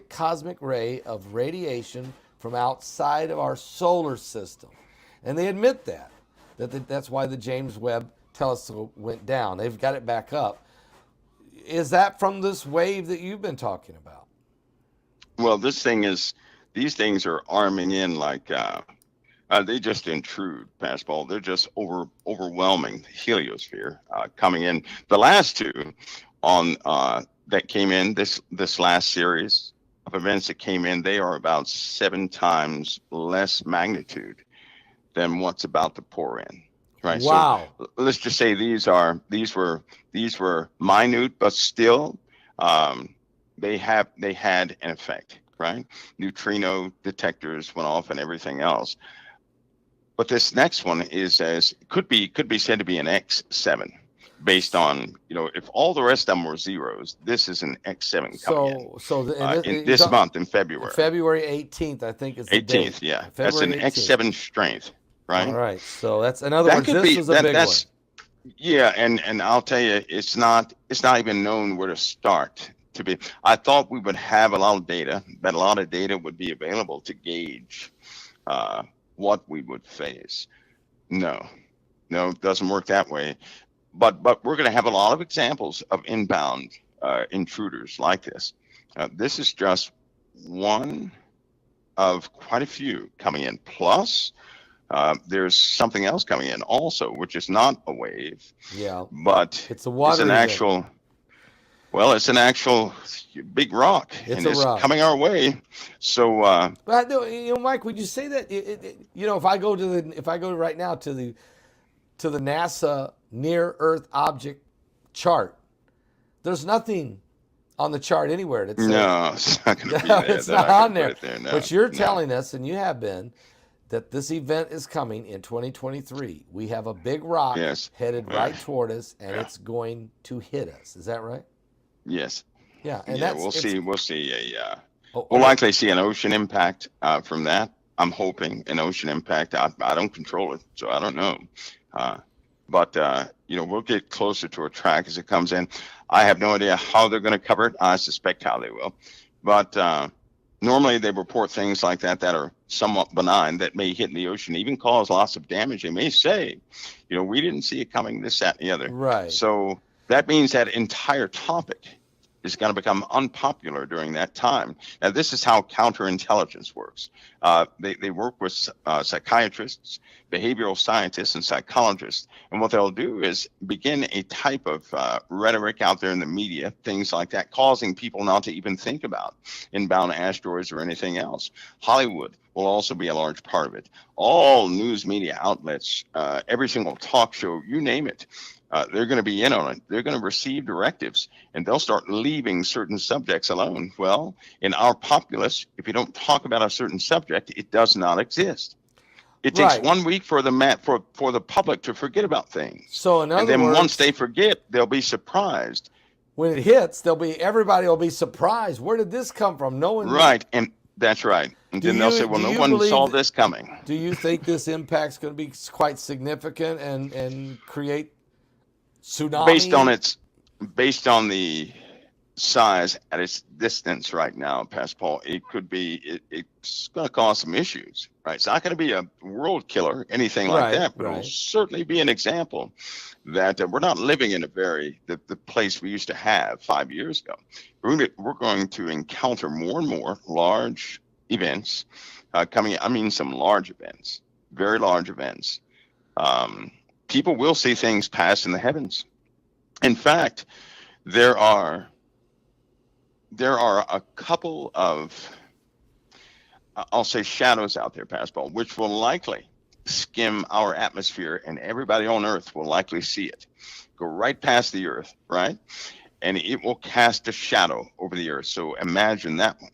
Speaker 1: cosmic ray of radiation from outside of our solar system. And they admit that's why the James Webb telescope went down. They've got it back up. Is that from this wave that you've been talking about?
Speaker 2: Well, these things are arming in like, they just intrude, Pascal. They're just overwhelming the heliosphere coming in. The last two on that came in, this last series of events that came in, they are about 7 times less magnitude than what's about to pour in. Right.
Speaker 1: Wow.
Speaker 2: So let's just say these were minute, but still they had an effect, right? Neutrino detectors went off and everything else. But this next one could be said to be an X7, based on, if all the rest of them were zeros, this is an X7 coming in this month in February.
Speaker 1: February 18th, I think is the
Speaker 2: 18th,
Speaker 1: date.
Speaker 2: yeah.
Speaker 1: February
Speaker 2: That's an 18th. X7 strength, right?
Speaker 1: All right. So that's, in other words, this is a big one.
Speaker 2: Yeah, and I'll tell you, it's not even known where to start. I thought we would have a lot of data, that a lot of data would be available to gauge what we would face. No, it doesn't work that way. But we're going to have a lot of examples of inbound intruders like this. This is just one of quite a few coming in. Plus, there's something else coming in also, which is not a wave.
Speaker 1: Yeah.
Speaker 2: But
Speaker 1: it's an
Speaker 2: actual. Well, it's an actual big rock,
Speaker 1: it's
Speaker 2: rock coming our way. So,
Speaker 1: but Mike, would you say that? If I go right now to the NASA Near Earth Object chart, there's nothing on the chart anywhere that says.
Speaker 2: No, it's not going to be there.
Speaker 1: It's not on there.
Speaker 2: No,
Speaker 1: but you're telling us, and you have been, that this event is coming in 2023. We have a big rock headed right toward us, and it's going to hit us. Is that right?
Speaker 2: Yes.
Speaker 1: Yeah, and
Speaker 2: we'll see. We'll likely see an ocean impact from that. I'm hoping an ocean impact. I don't control it, so I don't know. But we'll get closer to a track as it comes in. I have no idea how they're going to cover it. I suspect how they will. But normally they report things like that are somewhat benign that may hit in the ocean, even cause lots of damage. They may say, we didn't see it coming, this, that, and the other.
Speaker 1: Right.
Speaker 2: So that means that entire topic is going to become unpopular during that time. Now, this is how counterintelligence works. They work with psychiatrists, behavioral scientists, and psychologists. And what they'll do is begin a type of rhetoric out there in the media, things like that, causing people not to even think about inbound asteroids or anything else. Hollywood will also be a large part of it. All news media outlets, every single talk show, you name it, they're going to be in on it. They're going to receive directives, and they'll start leaving certain subjects alone. Well, in our populace, if you don't talk about a certain subject, it does not exist. It takes 1 week for the public to forget about things.
Speaker 1: So in other
Speaker 2: and then
Speaker 1: words,
Speaker 2: once they forget, they'll be surprised.
Speaker 1: When it hits, everybody will be surprised. Where did this come from? No one.
Speaker 2: Right, and that's right. And then they'll say, well, no one saw this coming.
Speaker 1: Do you think this impact's going to be quite significant and create tsunami?
Speaker 2: Based on the size at its distance right now, Pastor Paul, it could be, it's going to cause some issues, right? It's not going to be a world killer, anything like that, but it'll certainly be an example that we're not living in the place we used to have 5 years ago. We're going to encounter more and more large events coming. I mean, some large events, very large events. People will see things pass in the heavens. In fact, there are a couple of, I'll say, shadows out there, Pastor Paul, which will likely skim our atmosphere, and everybody on Earth will likely see it go right past the Earth, right? And it will cast a shadow over the Earth. So imagine that one.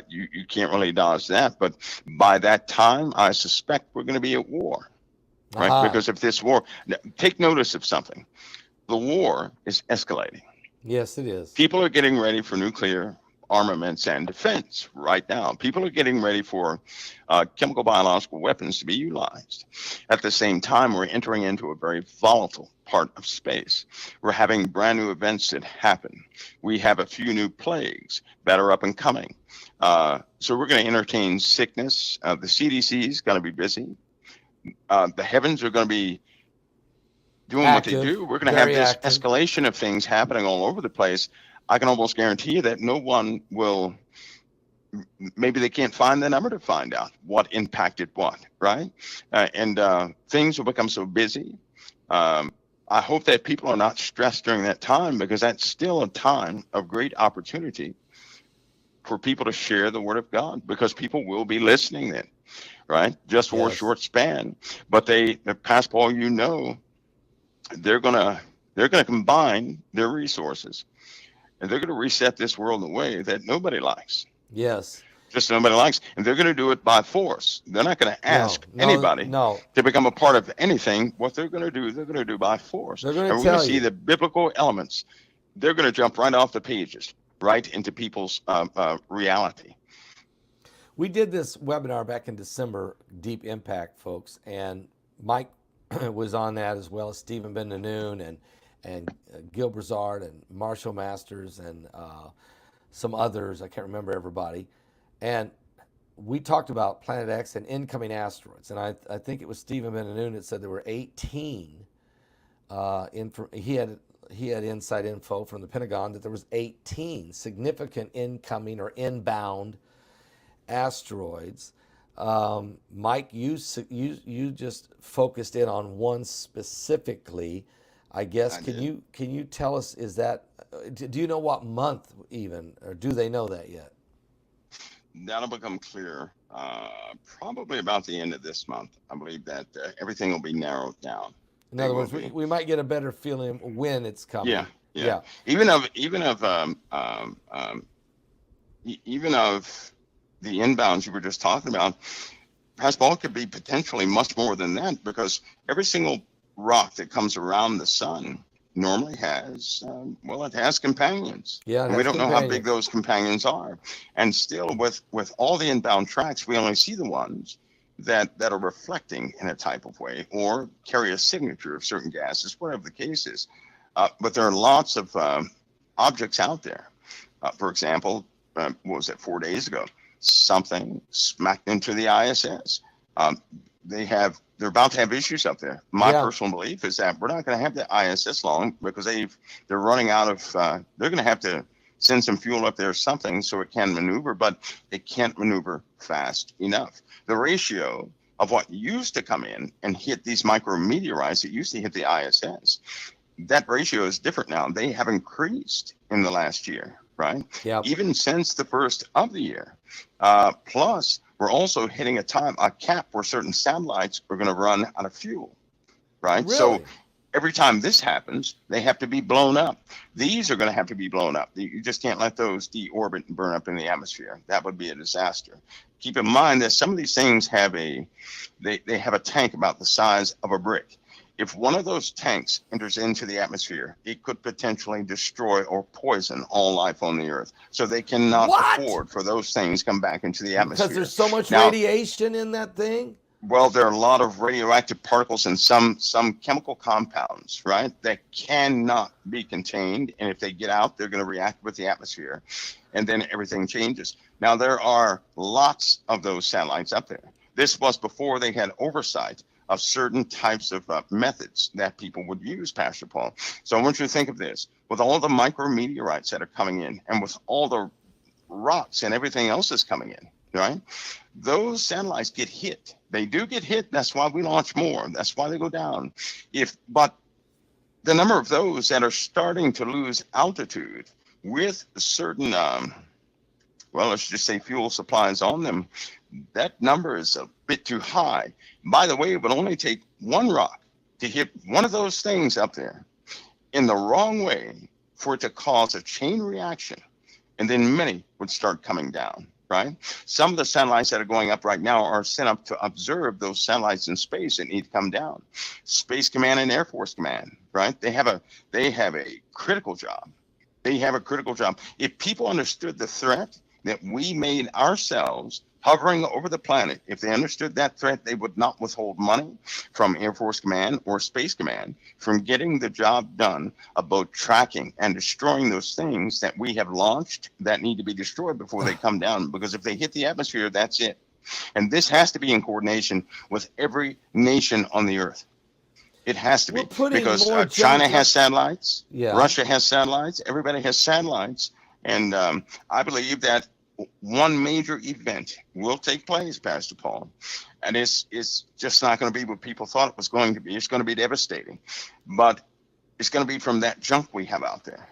Speaker 2: You can't really dodge that, but by that time, I suspect we're going to be at war, right? Because if this war, take notice of something. The war is escalating.
Speaker 1: Yes, it is.
Speaker 2: People are getting ready for nuclear armaments and defense right now. People are getting ready for chemical biological weapons to be utilized. At the same time, we're entering into a very volatile part of space. We're having brand new events that happen. We have a few new plagues that are up and coming. So we're going to entertain sickness. The CDC is going to be busy. The heavens are going to be doing what they do. We're going to have this escalation of things happening all over the place. I can almost guarantee you that no one will, maybe they can't find the number to find out what impacted what, right? And things will become so busy. I hope that people are not stressed during that time, because that's still a time of great opportunity for people to share the word of God, because people will be listening then, right? Just for a short span. But Pastor Paul, they're gonna combine their resources, and they're gonna reset this world in a way that nobody likes.
Speaker 1: Yes.
Speaker 2: Just nobody likes, and they're gonna do it by force. They're not gonna ask anybody to become a part of anything. What they're gonna do by force.
Speaker 1: They're gonna
Speaker 2: we're gonna see the biblical elements. They're gonna jump right off the pages, right into people's reality.
Speaker 1: We did this webinar back in December, Deep Impact, folks, and Mike was on that, as well as Stephen Ben Noon and Gil Brazard and Marshall Masters and some others. I can't remember everybody. And we talked about Planet X and incoming asteroids. And I think it was Stephen Ben Noon that said there were 18. He had inside info from the Pentagon that there was 18 significant incoming or inbound asteroids. Mike, you just focused in on one specifically, I guess. Can you tell us, do you know what month even, or do they know that yet?
Speaker 2: That'll become clear probably about the end of this month. I believe that everything will be narrowed down.
Speaker 1: In other words, we might get a better feeling when it's coming.
Speaker 2: Yeah. Even of the inbounds you were just talking about, Pastor Paul, could be potentially much more than that, because every single rock that comes around the sun normally has, it has companions.
Speaker 1: Yeah,
Speaker 2: and we don't know how big those companions are. And still, with all the inbound tracks, we only see the ones that are reflecting in a type of way or carry a signature of certain gases, whatever the case is. But there are lots of objects out there. For example, what was it, 4 days ago? Something smacked into the ISS. They're about to have issues up there. My personal belief is that we're not going to have the ISS long, because they're running out of. They're going to have to send some fuel up there or something so it can maneuver, but it can't maneuver fast enough. The ratio of what used to come in and hit these micrometeorites, it used to hit the ISS, that ratio is different now. They have increased in the last year, right?
Speaker 1: Yep.
Speaker 2: Even since the first of the year. Plus, we're also hitting a cap where certain satellites are going to run out of fuel, right?
Speaker 1: Really?
Speaker 2: So every time this happens, they have to be blown up. These are going to have to be blown up. You just can't let those deorbit and burn up in the atmosphere. That would be a disaster. Keep in mind that some of these things have they have a tank about the size of a brick. If one of those tanks enters into the atmosphere, it could potentially destroy or poison all life on the Earth. So they cannot afford for those things to come back into the atmosphere.
Speaker 1: Because there's so much radiation in that thing?
Speaker 2: Well, there are a lot of radioactive particles and some chemical compounds, right, that cannot be contained. And if they get out, they're going to react with the atmosphere. And then everything changes. Now, there are lots of those satellites up there. This was before they had oversight of certain types of methods that people would use, Pastor Paul. So I want you to think of this. With all the micrometeorites that are coming in and with all the rocks and everything else that's coming in, right? Those satellites get hit. They do get hit. That's why we launch more. That's why they go down. But the number of those that are starting to lose altitude with certain, let's just say fuel supplies on them, that number is a bit too high. By the way, it would only take one rock to hit one of those things up there in the wrong way for it to cause a chain reaction, and then many would start coming down, right? Some of the satellites that are going up right now are sent up to observe those satellites in space that need to come down. Space Command and Air Force Command, right? They have a critical job. They have a critical job. If people understood the threat that we made ourselves hovering over the planet, if they understood that threat, they would not withhold money from Air Force Command or Space Command from getting the job done about tracking and destroying those things that we have launched that need to be destroyed before they come down. Because if they hit the atmosphere, that's it. And this has to be in coordination with every nation on the Earth. It has to be, because China has satellites, Russia has satellites, everybody has satellites. And I believe that one major event will take place, Pastor Paul, and it's just not going to be what people thought it was going to be. It's going to be devastating, but it's going to be from that junk we have out there.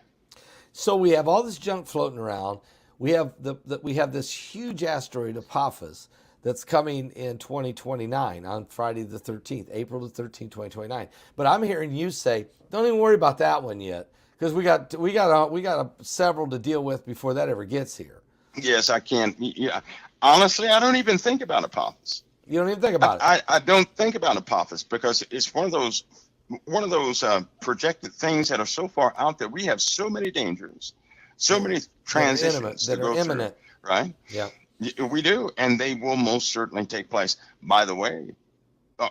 Speaker 1: So we have all this junk floating around. We have we have this huge asteroid Apophis that's coming in 2029 on Friday the 13th, April the 13th, 2029. But I'm hearing you say, don't even worry about that one yet, because we got several to deal with before that ever gets here.
Speaker 2: Yes, I can. Yeah, honestly, I don't even think about Apophis.
Speaker 1: You don't even think about it.
Speaker 2: I don't think about Apophis because it's one of those projected things that are so far out there. We have so many dangers, so many transitions
Speaker 1: that are imminent,
Speaker 2: right?
Speaker 1: Yeah,
Speaker 2: we do, and they will most certainly take place. By the way,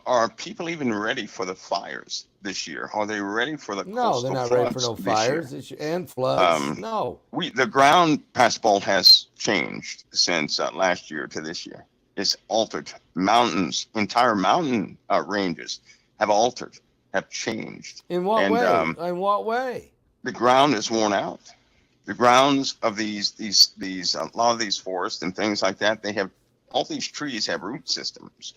Speaker 2: are people even ready for the fires this year? Are they ready for the
Speaker 1: No, they're not ready for no fires and floods. No.
Speaker 2: The ground, Pastor Paul, has changed since last year to this year. It's altered. Mountains, entire mountain ranges have altered, have changed.
Speaker 1: In what way? In what way?
Speaker 2: The ground is worn out. The grounds of these a lot of these forests and things like that, all these trees have root systems.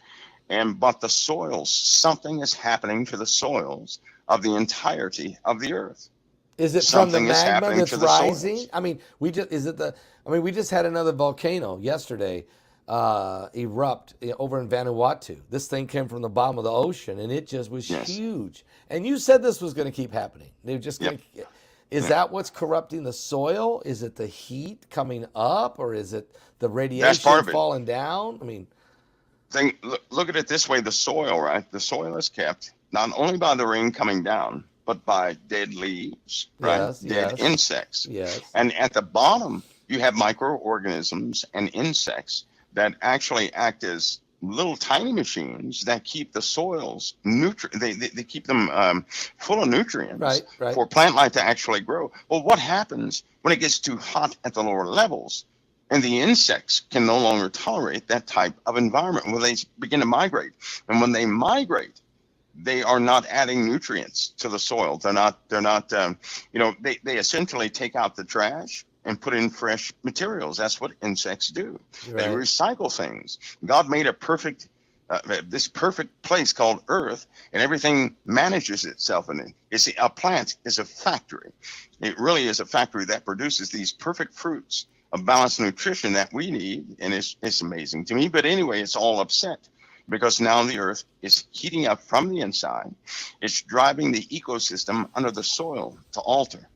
Speaker 2: But the soils, something is happening to the soils of the entirety of the Earth.
Speaker 1: Is it something from the magma that's rising? I mean, we just had another volcano yesterday erupt over in Vanuatu. This thing came from the bottom of the ocean, and it just was huge. And you said this was going to keep happening. They're just going to. Is that what's corrupting the soil? Is it the heat coming up, or is it the radiation falling down? I mean.
Speaker 2: Look at it this way, the soil, right? The soil is kept not only by the rain coming down, but by dead leaves, right? Dead insects.
Speaker 1: Yes.
Speaker 2: And at the bottom, you have microorganisms and insects that actually act as little tiny machines that keep the soils they keep them full of nutrients for plant life to actually grow. Well, what happens when it gets too hot at the lower levels? And the insects can no longer tolerate that type of environment when they begin to migrate. And when they migrate, they are not adding nutrients to the soil. They're not. They essentially take out the trash and put in fresh materials. That's what insects do. They
Speaker 1: Right.
Speaker 2: recycle things. God made a this perfect place called Earth, and everything manages itself in it. A plant is a factory. It really is a factory that produces these perfect fruits of balanced nutrition that we need, and it's amazing to me. But anyway, it's all upset because now the Earth is heating up from the inside. It's driving the ecosystem under the soil to alter.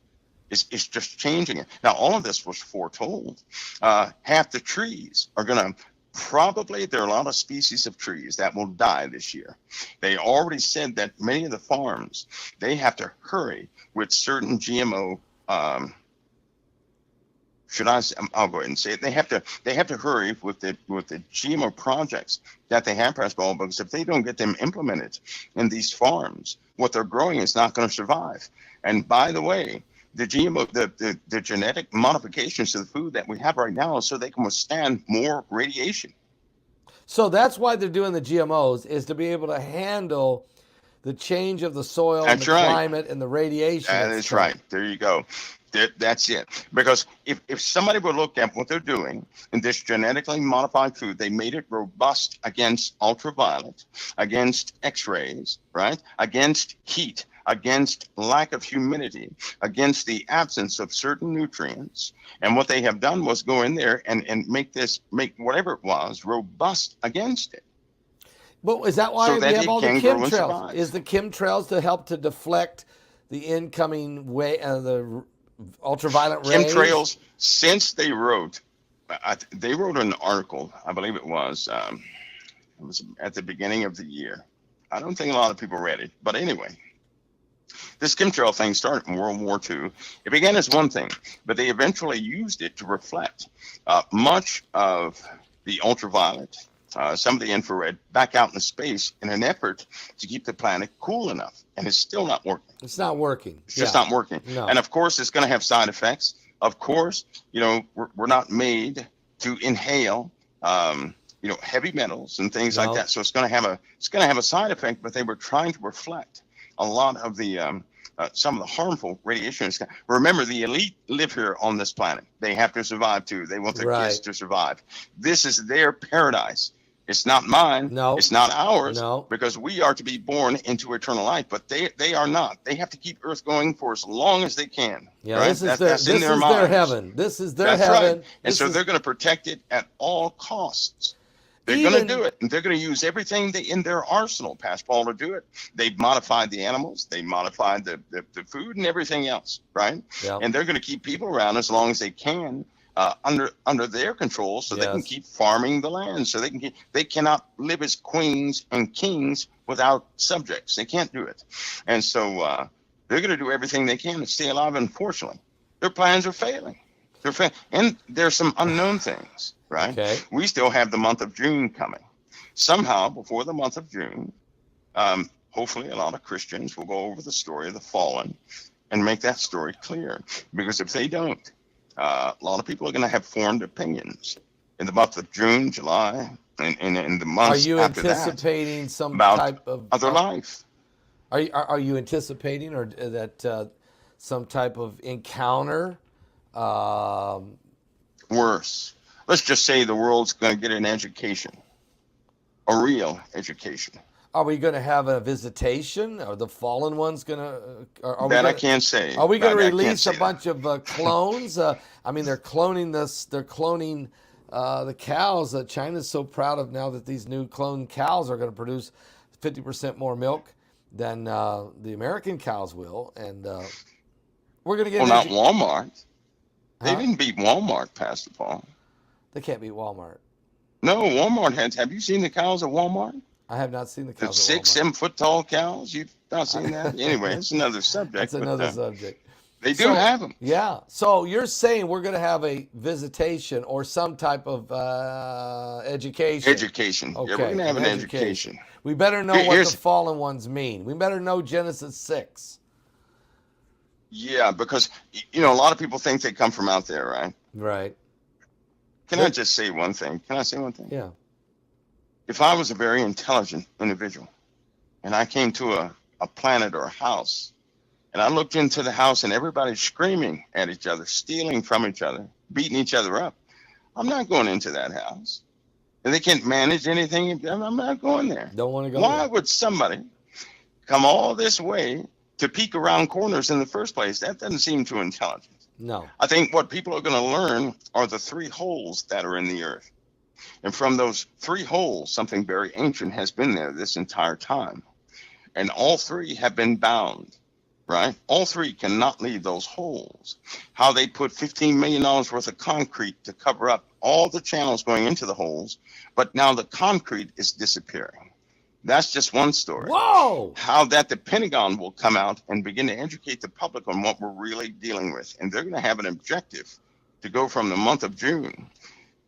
Speaker 2: It's just changing it. Now, all of this was foretold. Half the trees are going to there are a lot of species of trees that will die this year. They already said that many of the farms, they have to hurry with certain GMO. I'll go ahead and say it. They have to hurry with the GMO projects that they have, Pastor Paul, because if they don't get them implemented in these farms, what they're growing is not going to survive. And by the way, the GMO, the genetic modifications to the food that we have right now, so they can withstand more radiation.
Speaker 1: So that's why they're doing the GMOs, is to be able to handle the change of the soil and the climate and the radiation.
Speaker 2: That is right. There you go. That's it. Because if somebody would look at what they're doing in this genetically modified food, they made it robust against ultraviolet, against X-rays, right? Against heat, against lack of humidity, against the absence of certain nutrients. And what they have done was go in there and make whatever it was robust against it.
Speaker 1: But is that why we have all the chemtrails? Is the chemtrails to help to deflect the incoming the ultraviolet rays?
Speaker 2: Chemtrails, since they wrote an article, I believe it was at the beginning of the year. I don't think a lot of people read it, but anyway. This chemtrail thing started in World War II. It began as one thing, but they eventually used it to reflect much of the ultraviolet, some of the infrared, back out in space in an effort to keep the planet cool enough. And it's still not working.
Speaker 1: It's not working.
Speaker 2: It's just not working.
Speaker 1: No.
Speaker 2: And of course, it's going to have side effects. Of course, we're not made to inhale, heavy metals and things like that. So it's going to have a side effect. But they were trying to reflect a lot of the some of the harmful radiation. Remember, the elite live here on this planet. They have to survive too. They want their kids to survive. This is their paradise. It's not mine.
Speaker 1: No.
Speaker 2: It's not ours.
Speaker 1: No.
Speaker 2: Because we are to be born into eternal life, but they are not. They have to keep Earth going for as long as they can.
Speaker 1: Yeah,
Speaker 2: right?
Speaker 1: This is their heaven. This is their heaven.
Speaker 2: Right. And so they're going to protect it at all costs. They're going to do it, and they're going to use everything in their arsenal, Pastor Paul, to do it. They've modified the animals, they modified the food and everything else, right?
Speaker 1: Yeah.
Speaker 2: And they're going to keep people around as long as they can under their control, so they can keep farming the land. So they cannot live as queens and kings without subjects. They can't do it, and so they're going to do everything they can to stay alive. Unfortunately, their plans are failing. And there's some unknown things. Right?
Speaker 1: Okay.
Speaker 2: We still have the month of June coming. Somehow, before the month of June, hopefully a lot of Christians will go over the story of the fallen and make that story clear. Because if they don't, a lot of people are going to have formed opinions in the month of June, July, and in the months after that.
Speaker 1: Are you anticipating some
Speaker 2: about
Speaker 1: type of
Speaker 2: other life?
Speaker 1: Are you anticipating or that some type of encounter?
Speaker 2: Worse. Let's just say the world's going to get an education, a real education.
Speaker 1: Are we going to have a visitation? Are the fallen ones going to?
Speaker 2: I can't say.
Speaker 1: Are we going to release a bunch of clones? They're cloning this. They're cloning the cows. China's so proud of now that these new cloned cows are going to produce 50% more milk than the American cows will, and we're going to get.
Speaker 2: Well, not Walmart. They didn't beat Walmart, Pastor Paul.
Speaker 1: They can't beat Walmart.
Speaker 2: No, Walmart has. Have you seen the cows at Walmart?
Speaker 1: I have not seen the cows.
Speaker 2: The 6-7 foot tall cows. You've not seen that? Anyway, it's another subject.
Speaker 1: That's another subject.
Speaker 2: They do have them.
Speaker 1: Yeah. So you're saying we're going to have a visitation or some type of education.
Speaker 2: Education.
Speaker 1: Okay.
Speaker 2: Yeah, we're going to have an education.
Speaker 1: We better know what the fallen ones mean. We better know Genesis 6.
Speaker 2: Yeah, because, a lot of people think they come from out there, right?
Speaker 1: Right.
Speaker 2: Can I just say one thing? Can I say one thing?
Speaker 1: Yeah.
Speaker 2: If I was a very intelligent individual and I came to a planet or a house And I looked into the house and everybody's screaming at each other, stealing from each other, beating each other up. I'm not going into that house. And they can't manage anything. I'm not going there.
Speaker 1: Don't want to go
Speaker 2: Why
Speaker 1: there.
Speaker 2: would somebody come all this way to peek around corners in the first place? That doesn't seem too intelligent.
Speaker 1: No.
Speaker 2: I think what people are going to learn are the three holes that are in the earth. And from those three holes, something very ancient has been there this entire time. And all three have been bound, right? All three cannot leave those holes. How they put $15 million worth of concrete to cover up all the channels going into the holes, but now the concrete is disappearing. That's just one story.
Speaker 1: Whoa!
Speaker 2: How that the Pentagon will come out and begin to educate the public on what we're really dealing with. And they're going to have an objective to go from the month of June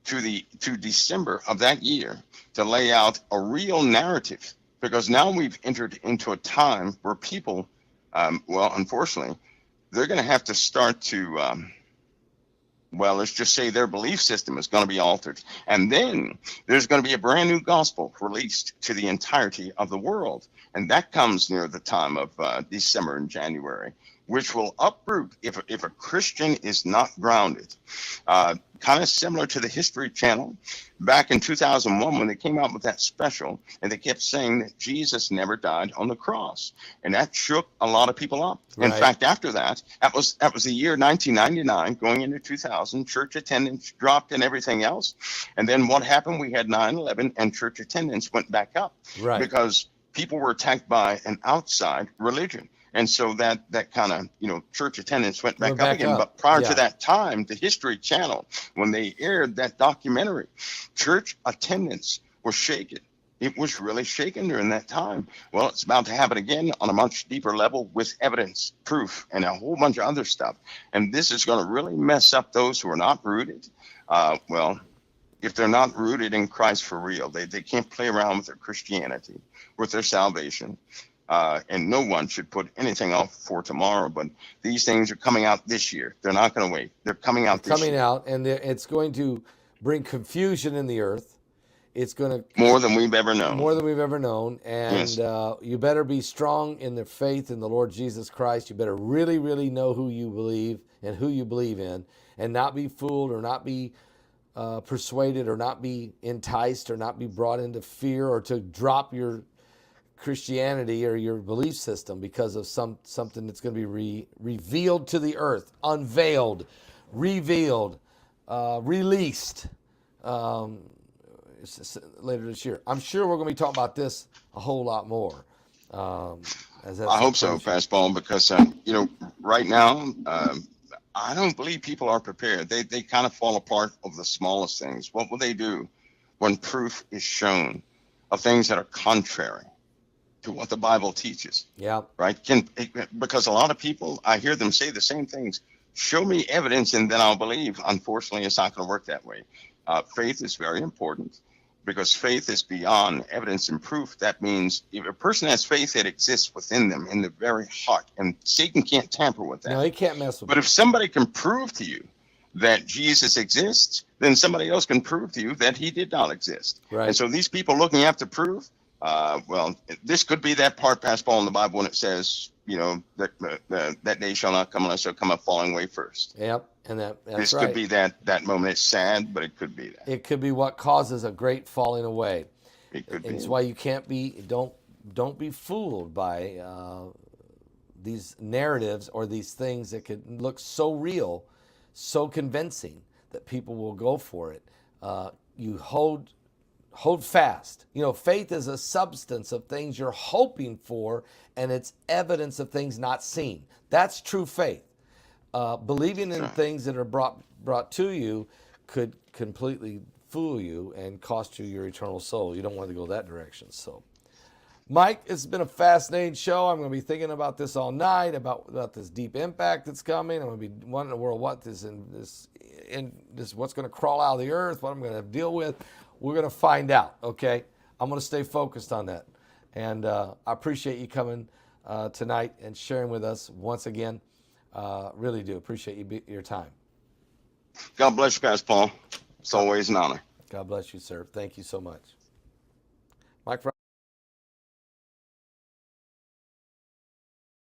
Speaker 2: to December of that year to lay out a real narrative, because now we've entered into a time where people, well, unfortunately, they're going to have to start to, well, let's just say their belief system is going to be altered. And then there's going to be a brand new gospel released to the entirety of the world. And that comes near the time of December and January, which will uproot if a Christian is not grounded. Kind of similar to the History Channel back in 2001 when they came out with that special, and they kept saying that Jesus never died on the cross, and that shook a lot of people up.
Speaker 1: Right.
Speaker 2: In fact, after that was the year 1999 going into 2000. Church attendance dropped and everything else, and then what happened? We had 9/11, and church attendance went back up,
Speaker 1: Right.
Speaker 2: because people were attacked by an outside religion. And so that kind of, church attendance went back up again. But prior to that time, the History Channel, when they aired that documentary, church attendance was shaken. It was really shaken during that time. Well, it's about to happen again on a much deeper level with evidence, proof, and a whole bunch of other stuff. And this is going to really mess up those who are not rooted. Well, if they're not rooted in Christ for real, they can't play around with their Christianity, with their salvation. And no one should put anything off for tomorrow. But these things are coming out this year. They're not going to wait. They're coming out this year.
Speaker 1: And it's going to bring confusion in the earth. It's going to
Speaker 2: more than we've ever known.
Speaker 1: More than we've ever known. And
Speaker 2: Yes.
Speaker 1: You better be strong in the faith in the Lord Jesus Christ. You better really, really know who you believe and who you believe in, and not be fooled or not be persuaded or not be enticed or not be brought into fear or to drop your Christianity or your belief system because of something that's going to be revealed to the earth, unveiled, revealed, released later this year. I'm sure we're going to be talking about this a whole lot more.
Speaker 2: I hope so, Pastor Paul, because right now I don't believe people are prepared. They kind of fall apart of the smallest things. What will they do when proof is shown of things that are contrary to what the Bible teaches?
Speaker 1: Yeah.
Speaker 2: Right? Because a lot of people, I hear them say the same things. Show me evidence and then I'll believe. Unfortunately, it's not going to work that way. Faith is very important, because faith is beyond evidence and proof. That means if a person has faith, it exists within them in the very heart, and Satan can't tamper with that.
Speaker 1: No, he can't mess with
Speaker 2: But if somebody can prove to you that Jesus exists, then somebody else can prove to you that he did not exist.
Speaker 1: Right.
Speaker 2: And so these people looking after proof, well, this could be that part, Pastor Paul, in the Bible when it says, that day shall not come unless there come a falling away first.
Speaker 1: Yep, and that's
Speaker 2: this
Speaker 1: right.
Speaker 2: could be that moment. It's sad, but it could be that.
Speaker 1: It could be what causes a great falling away.
Speaker 2: It could be.
Speaker 1: It's why you can't don't be fooled by these narratives or these things that could look so real, so convincing that people will go for it. You hold fast. Faith is a substance of things you're hoping for, and it's evidence of things not seen. That's true faith. Believing in things that are brought to you could completely fool you and cost you your eternal soul. You don't want to go that direction. So, Mike, it's been a fascinating show. I'm going to be thinking about this all night, about this deep impact that's coming. I'm going to be wondering, what's going to crawl out of the earth, what I'm going to have to deal with. We're going to find out, okay? I'm going to stay focused on that. And I appreciate you coming tonight and sharing with us once again. Really do appreciate your time.
Speaker 2: God bless you, Pastor Paul. It's always an honor.
Speaker 1: God bless you, sir. Thank you so much.